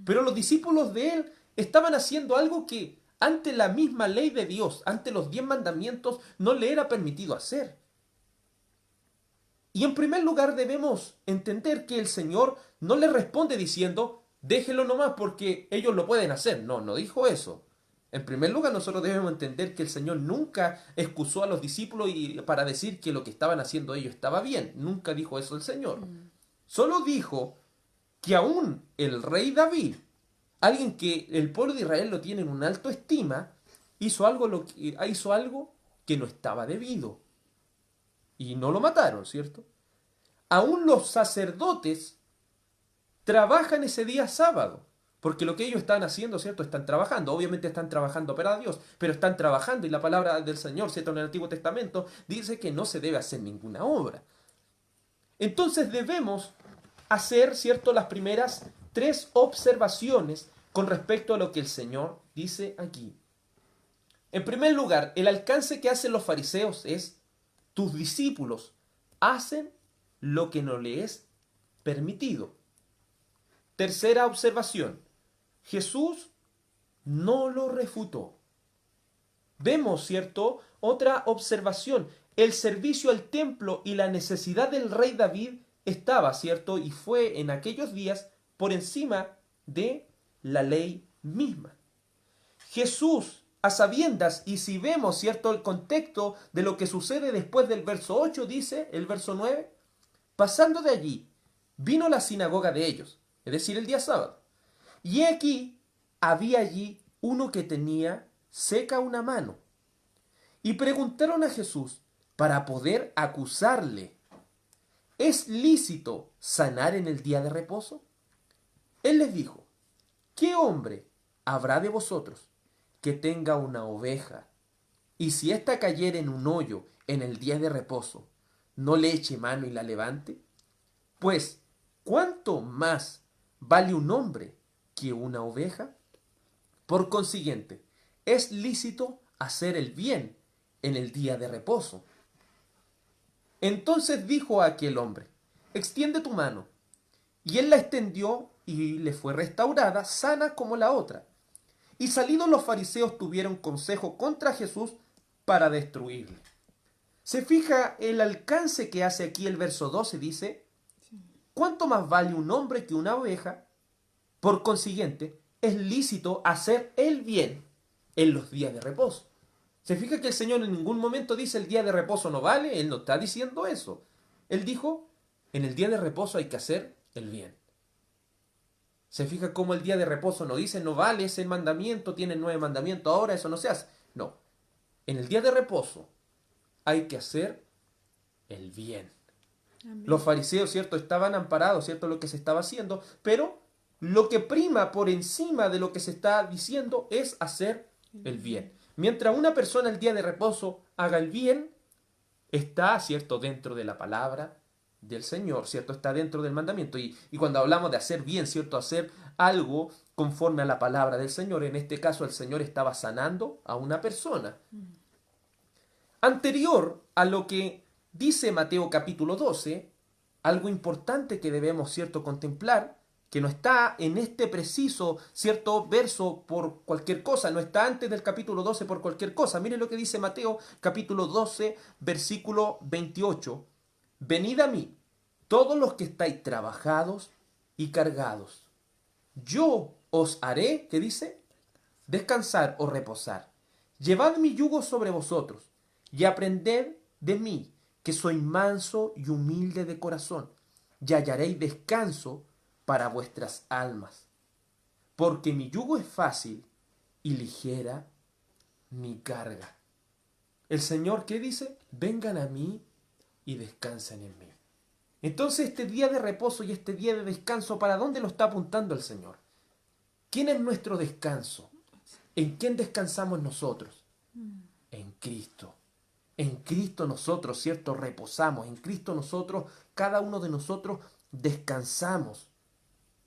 Pero los discípulos de Él estaban haciendo algo que ante la misma ley de Dios, ante los 10 mandamientos, no le era permitido hacer. Y en primer lugar debemos entender que el Señor no le responde diciendo, déjelo nomás porque ellos lo pueden hacer. No, no dijo eso. En primer lugar, nosotros debemos entender que el Señor nunca excusó a los discípulos para decir que lo que estaban haciendo ellos estaba bien. Nunca dijo eso el Señor. Solo dijo que aún el rey David, alguien que el pueblo de Israel lo tiene en una alta estima, hizo algo que no estaba debido. Y no lo mataron, ¿cierto? Aún los sacerdotes trabajan ese día sábado. Porque lo que ellos están haciendo, ¿cierto? Están trabajando. Obviamente están trabajando para Dios, pero están trabajando. Y la palabra del Señor, ¿cierto? En el Antiguo Testamento dice que no se debe hacer ninguna obra. Entonces debemos hacer, ¿cierto?, las primeras 3 observaciones con respecto a lo que el Señor dice aquí. En primer lugar, el alcance que hacen los fariseos es: tus discípulos hacen lo que no les es permitido. Tercera observación, Jesús no lo refutó. Vemos, ¿cierto?, otra observación. El servicio al templo y la necesidad del rey David estaba, ¿cierto?, y fue en aquellos días por encima de la ley misma. Jesús, a sabiendas, y si vemos, ¿cierto?, el contexto de lo que sucede después del verso 8, dice el verso 9, pasando de allí, vino a la sinagoga de ellos, es decir, el día sábado. Y aquí había allí uno que tenía seca una mano. Y preguntaron a Jesús para poder acusarle: ¿es lícito sanar en el día de reposo? Él les dijo: ¿qué hombre habrá de vosotros que tenga una oveja, y si ésta cayere en un hoyo en el día de reposo, no le eche mano y la levante? Pues, ¿cuánto más vale un hombre que una oveja? Por consiguiente, es lícito hacer el bien en el día de reposo. Entonces dijo a aquel hombre: extiende tu mano. Y él la extendió y le fue restaurada, sana como la otra. Y salidos los fariseos tuvieron consejo contra Jesús para destruirle. Se fija el alcance que hace aquí el verso 12, dice: ¿cuánto más vale un hombre que una oveja? Por consiguiente, es lícito hacer el bien en los días de reposo. Se fija que el Señor en ningún momento dice el día de reposo no vale. Él no está diciendo eso. Él dijo, en el día de reposo hay que hacer el bien. Se fija cómo el día de reposo no dice no vale ese mandamiento, tiene 9 mandamientos, ahora eso no se hace. No, en el día de reposo hay que hacer el bien. Amén. Los fariseos, ¿cierto?, estaban amparados, ¿cierto?, lo que se estaba haciendo, pero lo que prima por encima de lo que se está diciendo es hacer el bien. Mientras una persona el día de reposo haga el bien, está, ¿cierto?, dentro de la palabra del Señor, ¿cierto?, está dentro del mandamiento. Y cuando hablamos de hacer bien, ¿cierto?, hacer algo conforme a la palabra del Señor, en este caso el Señor estaba sanando a una persona. Anterior a lo que dice Mateo capítulo 12, algo importante que debemos, ¿cierto?, contemplar, que no está en este preciso, ¿cierto?, verso por cualquier cosa, no está antes del capítulo 12 por cualquier cosa. Miren lo que dice Mateo capítulo 12, versículo 28. Venid a mí, todos los que estáis trabajados y cargados. Yo os haré, ¿qué dice? Descansar o reposar. Llevad mi yugo sobre vosotros y aprended de mí, que soy manso y humilde de corazón, y hallaréis descanso para vuestras almas, porque mi yugo es fácil y ligera mi carga. El Señor, ¿qué dice? Vengan a mí y descansen en mí. Entonces este día de reposo y este día de descanso, ¿para dónde lo está apuntando el Señor? ¿Quién es nuestro descanso? ¿En quién descansamos nosotros? En Cristo. En Cristo nosotros, ¿cierto? Reposamos. En Cristo nosotros, cada uno de nosotros, descansamos.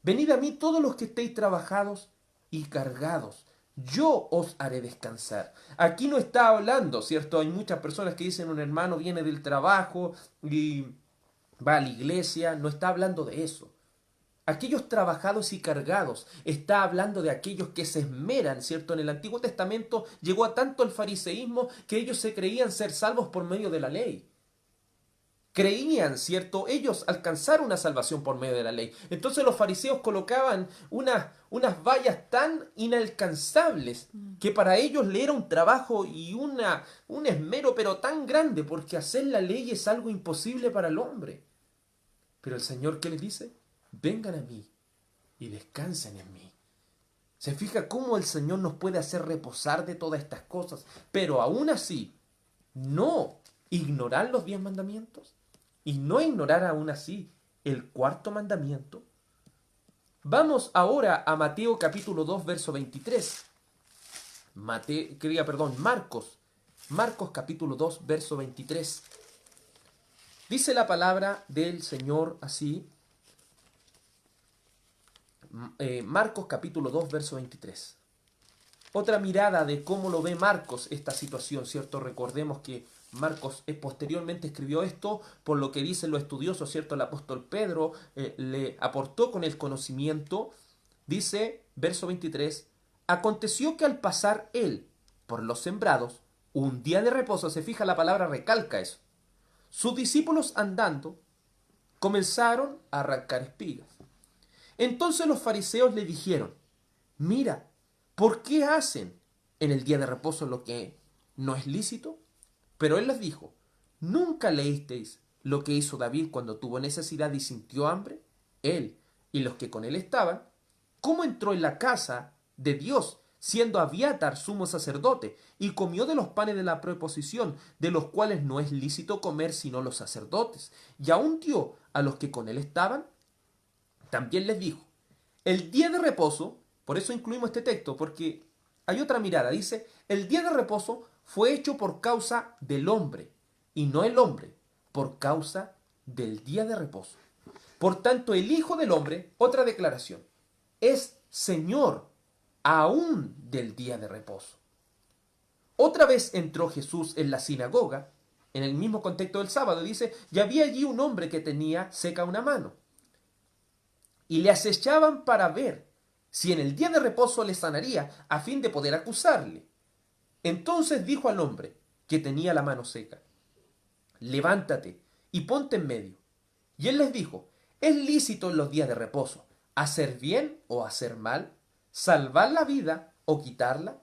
Venid a mí todos los que estéis trabajados y cargados. Yo os haré descansar. Aquí no está hablando, ¿cierto? Hay muchas personas que dicen un hermano viene del trabajo y va a la iglesia. No está hablando de eso. Aquellos trabajados y cargados, está hablando de aquellos que se esmeran, ¿cierto? En el Antiguo Testamento llegó a tanto el fariseísmo que ellos se creían ser salvos por medio de la ley. Creían, ¿cierto? Ellos alcanzar una salvación por medio de la ley. Entonces los fariseos colocaban unas vallas tan inalcanzables que para ellos le era un trabajo y un esmero pero tan grande, porque hacer la ley es algo imposible para el hombre. Pero el Señor, ¿qué les dice? Vengan a mí y descansen en mí. ¿Se fija cómo el Señor nos puede hacer reposar de todas estas cosas? Pero aún así, no ignorar los 10 mandamientos y no ignorar aún así el cuarto mandamiento. Vamos ahora a Mateo capítulo 2, verso 23. Marcos capítulo 2, verso 23. Dice la palabra del Señor así. Marcos capítulo 2, verso 23. Otra mirada de cómo lo ve Marcos esta situación, ¿cierto? Recordemos que Marcos posteriormente escribió esto, por lo que dicen los estudiosos, ¿cierto? El apóstol Pedro le aportó con el conocimiento. Dice, verso 23, aconteció que al pasar él por los sembrados, un día de reposo, se fija la palabra, recalca eso, sus discípulos andando comenzaron a arrancar espigas. Entonces los fariseos le dijeron, mira, ¿por qué hacen en el día de reposo lo que no es lícito? Pero él les dijo, ¿nunca leísteis lo que hizo David cuando tuvo necesidad y sintió hambre? Él y los que con él estaban. ¿Cómo entró en la casa de Dios, siendo Abiatar sumo sacerdote, y comió de los panes de la preposición, de los cuales no es lícito comer sino los sacerdotes, y aún dio a los que con él estaban? También les dijo, el día de reposo, por eso incluimos este texto, porque hay otra mirada, dice, el día de reposo fue hecho por causa del hombre, y no el hombre, por causa del día de reposo. Por tanto, el Hijo del Hombre, otra declaración, es Señor aún del día de reposo. Otra vez entró Jesús en la sinagoga, en el mismo contexto del sábado, dice, y había allí un hombre que tenía seca una mano. Y le acechaban para ver si en el día de reposo le sanaría, a fin de poder acusarle. Entonces dijo al hombre que tenía la mano seca, levántate y ponte en medio. Y él les dijo, ¿es lícito en los días de reposo hacer bien o hacer mal, salvar la vida o quitarla?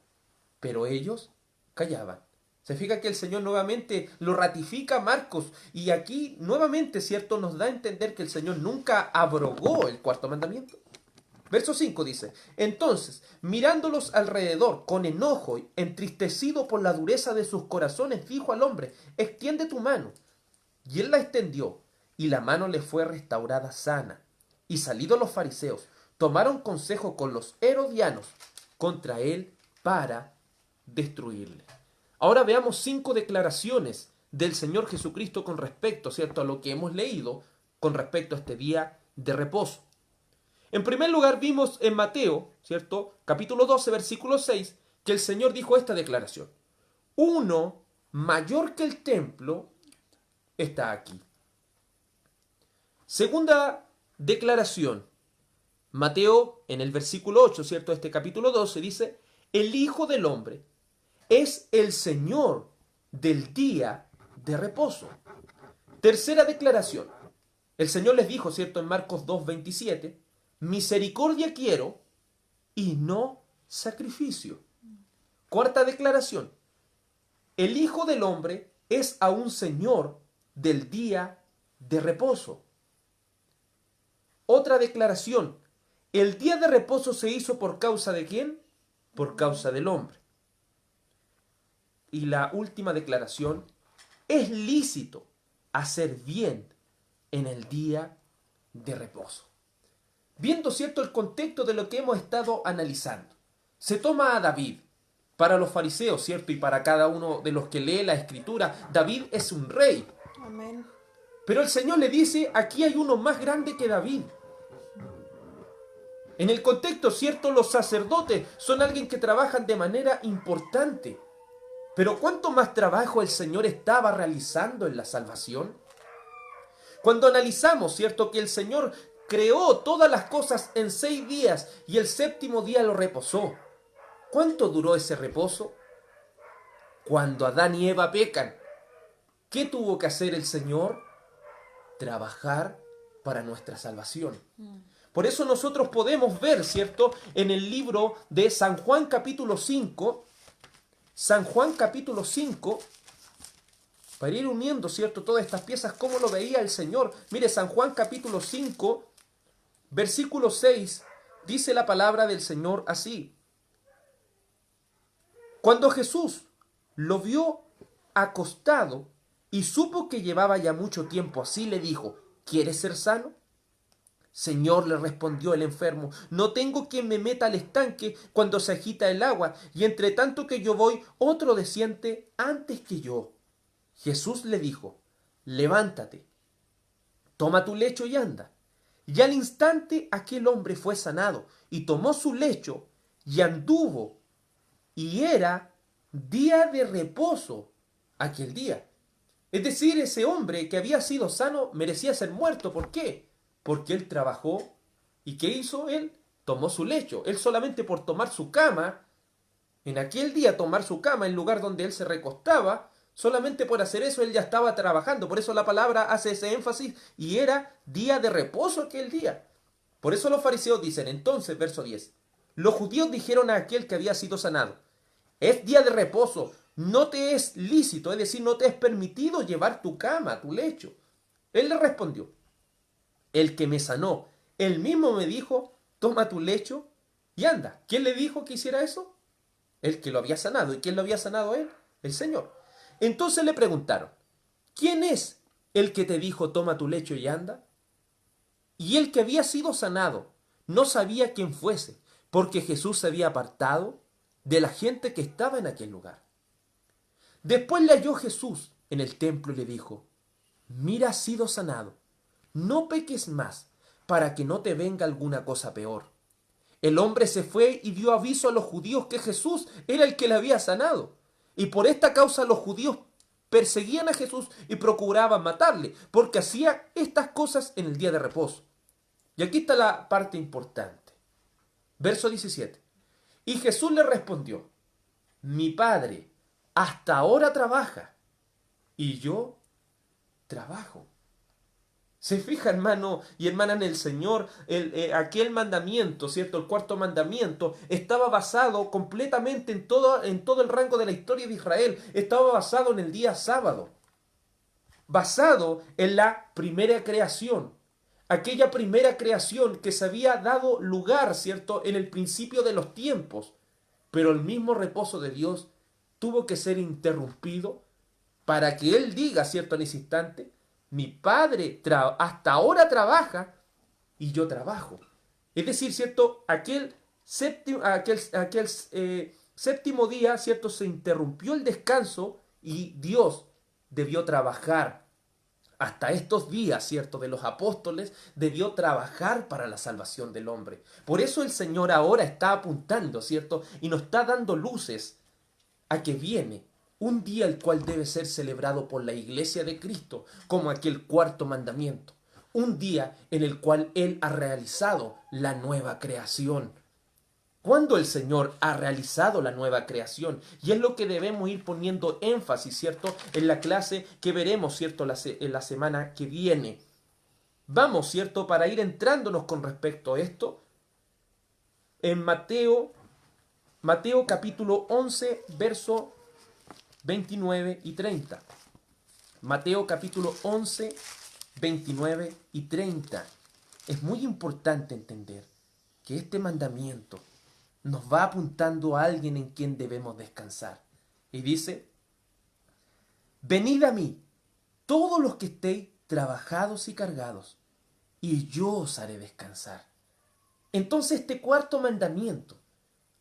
Pero ellos callaban. Se fija que el Señor nuevamente lo ratifica a Marcos, y aquí nuevamente, ¿cierto?, nos da a entender que el Señor nunca abrogó el cuarto mandamiento. Verso 5 dice, entonces, mirándolos alrededor con enojo, entristecido por la dureza de sus corazones, dijo al hombre, extiende tu mano. Y él la extendió, y la mano le fue restaurada sana. Y salidos los fariseos, tomaron consejo con los herodianos contra él para destruirle. Ahora veamos 5 declaraciones del Señor Jesucristo con respecto, ¿cierto?, a lo que hemos leído con respecto a este día de reposo. En primer lugar, vimos en Mateo, ¿cierto?, capítulo 12, versículo 6, que el Señor dijo esta declaración. Uno mayor que el templo está aquí. Segunda declaración, Mateo en el versículo 8, ¿cierto?, este capítulo 12 dice, el Hijo del Hombre es el Señor del día de reposo. Tercera declaración, el Señor les dijo, ¿cierto?, en Marcos 2:27, misericordia quiero y no sacrificio. Cuarta declaración, el Hijo del Hombre es aún Señor del día de reposo. Otra declaración, El día de reposo se hizo ¿por causa de quién? Por causa del hombre. Y la última declaración: es lícito hacer bien en el día de reposo. Viendo, ¿cierto?, el contexto de lo que hemos estado analizando, se toma a David. Para los fariseos, ¿cierto?, y para cada uno de los que lee la Escritura, David es un rey. Amén. Pero el Señor le dice, aquí hay uno más grande que David. En el contexto, ¿cierto?, los sacerdotes son alguien que trabajan de manera importante. Pero ¿cuánto más trabajo el Señor estaba realizando en la salvación? Cuando analizamos, ¿cierto?, que el Señor creó todas las cosas en 6 días y el 7º día lo reposó. ¿Cuánto duró ese reposo? Cuando Adán y Eva pecan, ¿qué tuvo que hacer el Señor? Trabajar para nuestra salvación. Por eso nosotros podemos ver, ¿cierto?, en el libro de San Juan capítulo 5, para ir uniendo, ¿cierto?, todas estas piezas, cómo lo veía el Señor. Mire, San Juan capítulo 5, versículo 6, dice la palabra del Señor así: cuando Jesús lo vio acostado y supo que llevaba ya mucho tiempo así, le dijo, ¿quieres ser sano? Señor, le respondió el enfermo, no tengo quien me meta al estanque cuando se agita el agua, y entre tanto que yo voy, otro desciende antes que yo. Jesús le dijo, levántate, toma tu lecho y anda. Y al instante aquel hombre fue sanado, y tomó su lecho y anduvo, y era día de reposo aquel día. Es decir, ese hombre que había sido sano merecía ser muerto. ¿Por qué? Porque él trabajó. ¿Y qué hizo él? Tomó su lecho. Él solamente por tomar su cama, en aquel día tomar su cama, el lugar donde él se recostaba, solamente por hacer eso él ya estaba trabajando. Por eso la palabra hace ese énfasis, y era día de reposo aquel día. Por eso los fariseos dicen, entonces, verso 10, los judíos dijeron a aquel que había sido sanado, es día de reposo, no te es lícito, es decir, no te es permitido llevar tu cama, tu lecho. Él le respondió, el que me sanó, él mismo me dijo, toma tu lecho y anda. ¿Quién le dijo que hiciera eso? El que lo había sanado. ¿Y quién lo había sanado a él? El Señor. Entonces le preguntaron, ¿quién es el que te dijo, toma tu lecho y anda? Y el que había sido sanado no sabía quién fuese, porque Jesús se había apartado de la gente que estaba en aquel lugar. Después le halló Jesús en el templo y le dijo, mira, has sido sanado, no peques más, para que no te venga alguna cosa peor. El hombre se fue y dio aviso a los judíos que Jesús era el que le había sanado. Y por esta causa los judíos perseguían a Jesús y procuraban matarle, porque hacía estas cosas en el día de reposo. Y aquí está la parte importante. Verso 17. Y Jesús le respondió, mi Padre hasta ahora trabaja y yo trabajo. Se fija, hermano y hermana, en el Señor, aquel mandamiento, ¿cierto? El 4.º mandamiento estaba basado completamente en todo el rango de la historia de Israel. Estaba basado en el día sábado, basado en la primera creación. Aquella primera creación que se había dado lugar, ¿cierto?, en el principio de los tiempos. Pero el mismo reposo de Dios tuvo que ser interrumpido para que Él diga, ¿cierto?, en ese instante, mi Padre hasta ahora trabaja y yo trabajo. Es decir, ¿cierto?, aquel séptimo día, ¿cierto?, se interrumpió el descanso y Dios debió trabajar. Hasta estos días, ¿cierto?, de los apóstoles, debió trabajar para la salvación del hombre. Por eso el Señor ahora está apuntando, ¿cierto?, y nos está dando luces a que viene un día el cual debe ser celebrado por la iglesia de Cristo como aquel 4.º mandamiento. Un día en el cual Él ha realizado la nueva creación. ¿Cuándo el Señor ha realizado la nueva creación? Y es lo que debemos ir poniendo énfasis, ¿cierto?, en la clase que veremos, ¿cierto?, en la semana que viene. Vamos, ¿cierto?, para ir entrándonos con respecto a esto, en Mateo capítulo 11, verso 29 y 30. Mateo capítulo 11, 29 y 30. Es muy importante entender que este mandamiento nos va apuntando a alguien en quien debemos descansar. Y dice, venid a mí, todos los que estéis trabajados y cargados, y yo os haré descansar. Entonces este cuarto mandamiento,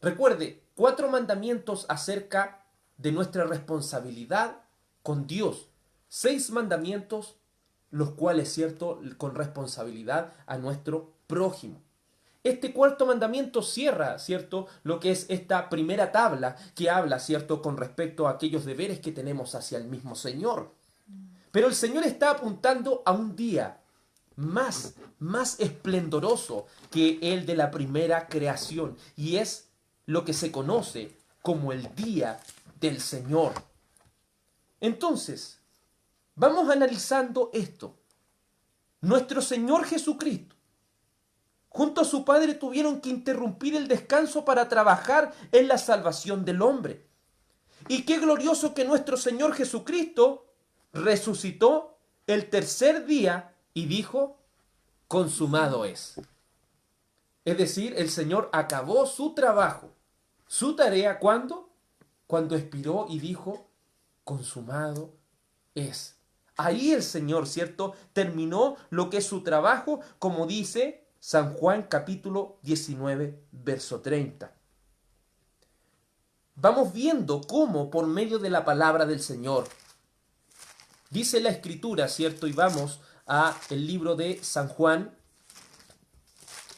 recuerde, 4 mandamientos acerca de nuestra responsabilidad con Dios, 6 mandamientos, los cuales, cierto, con responsabilidad a nuestro prójimo. Este cuarto mandamiento cierra, cierto, lo que es esta primera tabla que habla, cierto, con respecto a aquellos deberes que tenemos hacia el mismo Señor. Pero el Señor está apuntando a un día más esplendoroso que el de la primera creación, y es lo que se conoce como el día del Señor. Entonces, vamos analizando esto. Nuestro Señor Jesucristo, junto a su Padre, tuvieron que interrumpir el descanso para trabajar en la salvación del hombre. Y qué glorioso que nuestro Señor Jesucristo resucitó el tercer día y dijo, consumado es. Es decir, el Señor acabó su trabajo, su tarea, ¿cuándo? Cuando expiró y dijo, consumado es. Ahí el Señor, ¿cierto?, terminó lo que es su trabajo, como dice San Juan capítulo 19, verso 30. Vamos viendo cómo por medio de la palabra del Señor, dice la Escritura, ¿cierto? Y vamos a el libro de San Juan.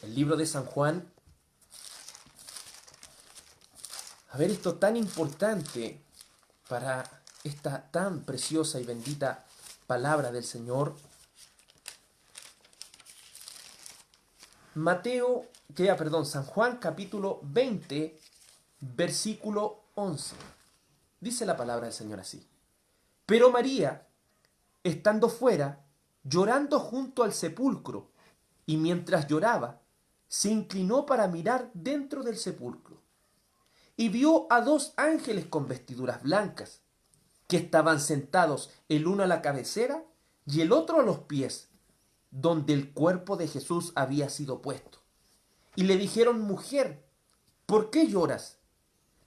El libro de San Juan. A ver, esto tan importante para esta tan preciosa y bendita palabra del Señor. San Juan capítulo 20, versículo 11. Dice la palabra del Señor así. Pero María, estando fuera, llorando junto al sepulcro, y mientras lloraba, se inclinó para mirar dentro del sepulcro, y vio a 2 ángeles con vestiduras blancas, que estaban sentados el uno a la cabecera y el otro a los pies, donde el cuerpo de Jesús había sido puesto. Y le dijeron, mujer, ¿por qué lloras?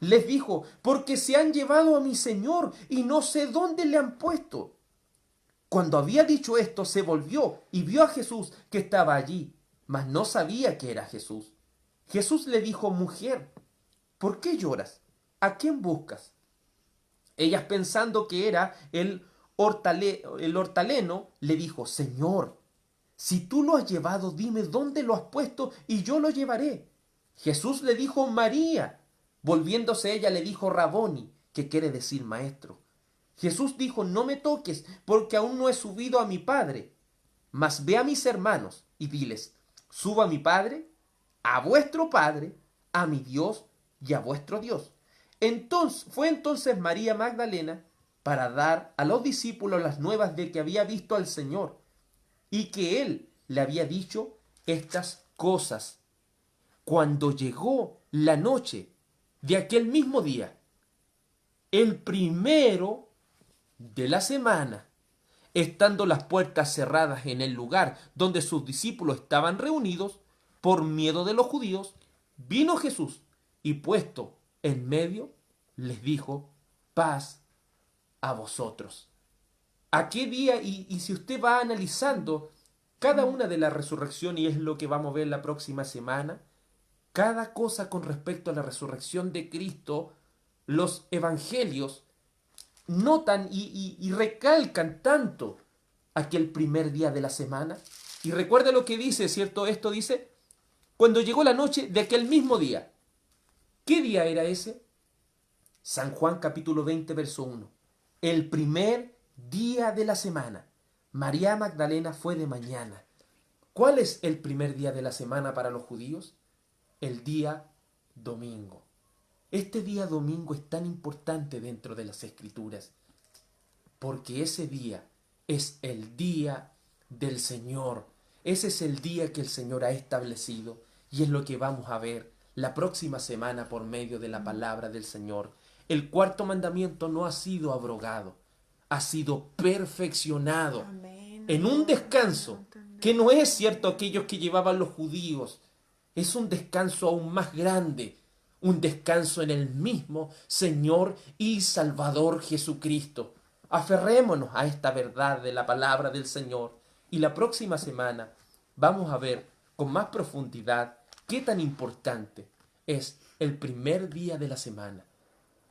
Les dijo, porque se han llevado a mi Señor y no sé dónde le han puesto. Cuando había dicho esto, se volvió y vio a Jesús que estaba allí, mas no sabía que era Jesús. Jesús le dijo, mujer, ¿por qué lloras? ¿A quién buscas? Ellas, pensando que era el hortaleno, le dijo, Señor, si tú lo has llevado, dime dónde lo has puesto y yo lo llevaré. Jesús le dijo, María. Volviéndose ella le dijo, Raboni, que quiere decir maestro. Jesús dijo, no me toques, porque aún no he subido a mi Padre. Mas ve a mis hermanos y diles, subo a mi Padre, a vuestro Padre, a mi Dios y a vuestro Dios. Fue entonces María Magdalena para dar a los discípulos las nuevas de que había visto al Señor y que Él le había dicho estas cosas. Cuando llegó la noche de aquel mismo día, el primero de la semana, estando las puertas cerradas en el lugar donde sus discípulos estaban reunidos, por miedo de los judíos, vino Jesús y puesto en medio, les dijo, paz a vosotros. ¿A qué día? Y si usted va analizando cada una de la resurrección, y es lo que vamos a ver la próxima semana, cada cosa con respecto a la resurrección de Cristo, los evangelios notan y recalcan tanto aquel primer día de la semana. Y recuerda lo que dice, ¿cierto? Esto dice, cuando llegó la noche de aquel mismo día. ¿Qué día era ese? San Juan capítulo 20, verso 1. El primer día de la semana. María Magdalena fue de mañana. ¿Cuál es el primer día de la semana para los judíos? El día domingo. Este día domingo es tan importante dentro de las Escrituras, porque ese día es el día del Señor. Ese es el día que el Señor ha establecido, y es lo que vamos a ver la próxima semana por medio de la palabra del Señor. El cuarto mandamiento no ha sido abrogado, ha sido perfeccionado. Amén. En un descanso que no es cierto aquellos que llevaban los judíos, es un descanso aún más grande, un descanso en el mismo Señor y Salvador Jesucristo. Aferrémonos a esta verdad de la palabra del Señor y la próxima semana vamos a ver con más profundidad qué tan importante es el primer día de la semana,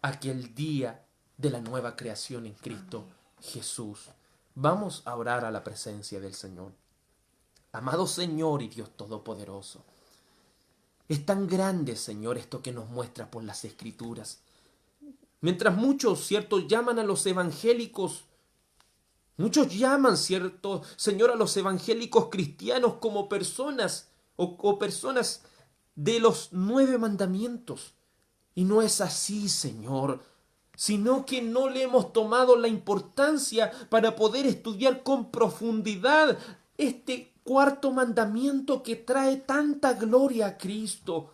aquel día de la nueva creación en Cristo Jesús. Vamos a orar a la presencia del Señor. Amado Señor y Dios Todopoderoso, es tan grande, Señor, esto que nos muestra por las Escrituras. Mientras muchos, cierto, llaman a los evangélicos, muchos llaman, cierto, Señor, a los evangélicos cristianos como personas o personas de los 9 mandamientos. Y no es así, Señor, sino que no le hemos tomado la importancia para poder estudiar con profundidad este cuarto mandamiento que trae tanta gloria a Cristo.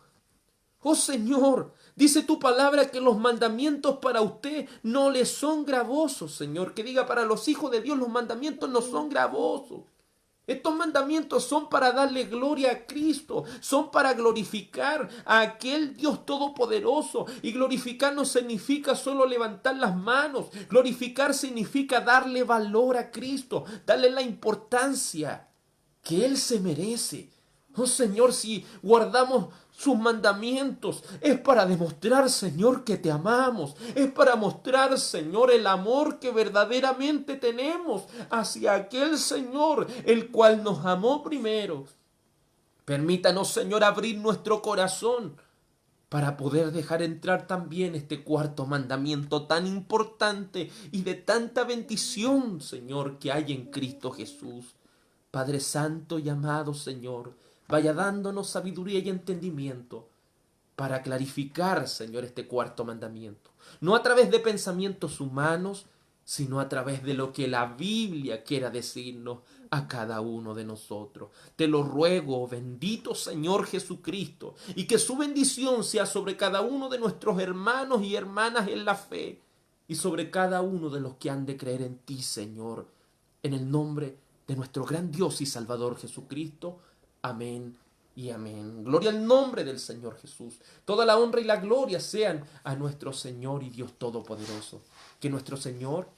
Oh Señor, dice tu palabra que los mandamientos para usted no le son gravosos, Señor. Que diga, para los hijos de Dios los mandamientos no son gravosos. Estos mandamientos son para darle gloria a Cristo, son para glorificar a aquel Dios todopoderoso. Y glorificar no significa solo levantar las manos, glorificar significa darle valor a Cristo, darle la importancia que Él se merece. Oh Señor, si guardamos sus mandamientos, es para demostrar, Señor, que te amamos. Es para mostrar, Señor, el amor que verdaderamente tenemos hacia aquel Señor, el cual nos amó primero. Permítanos, Señor, abrir nuestro corazón para poder dejar entrar también este cuarto mandamiento tan importante y de tanta bendición, Señor, que hay en Cristo Jesús. Padre Santo y amado Señor, vaya dándonos sabiduría y entendimiento para clarificar, Señor, este cuarto mandamiento. No a través de pensamientos humanos, sino a través de lo que la Biblia quiera decirnos a cada uno de nosotros. Te lo ruego, bendito Señor Jesucristo, y que su bendición sea sobre cada uno de nuestros hermanos y hermanas en la fe, y sobre cada uno de los que han de creer en ti, Señor, en el nombre de nuestro gran Dios y Salvador Jesucristo. Amén y amén. Gloria al nombre del Señor Jesús. Toda la honra y la gloria sean a nuestro Señor y Dios Todopoderoso. Que nuestro Señor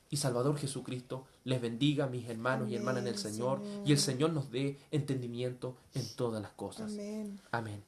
y Salvador Jesucristo les bendiga, mis hermanos y hermanas en el Señor, y el Señor nos dé entendimiento en todas las cosas. Amén.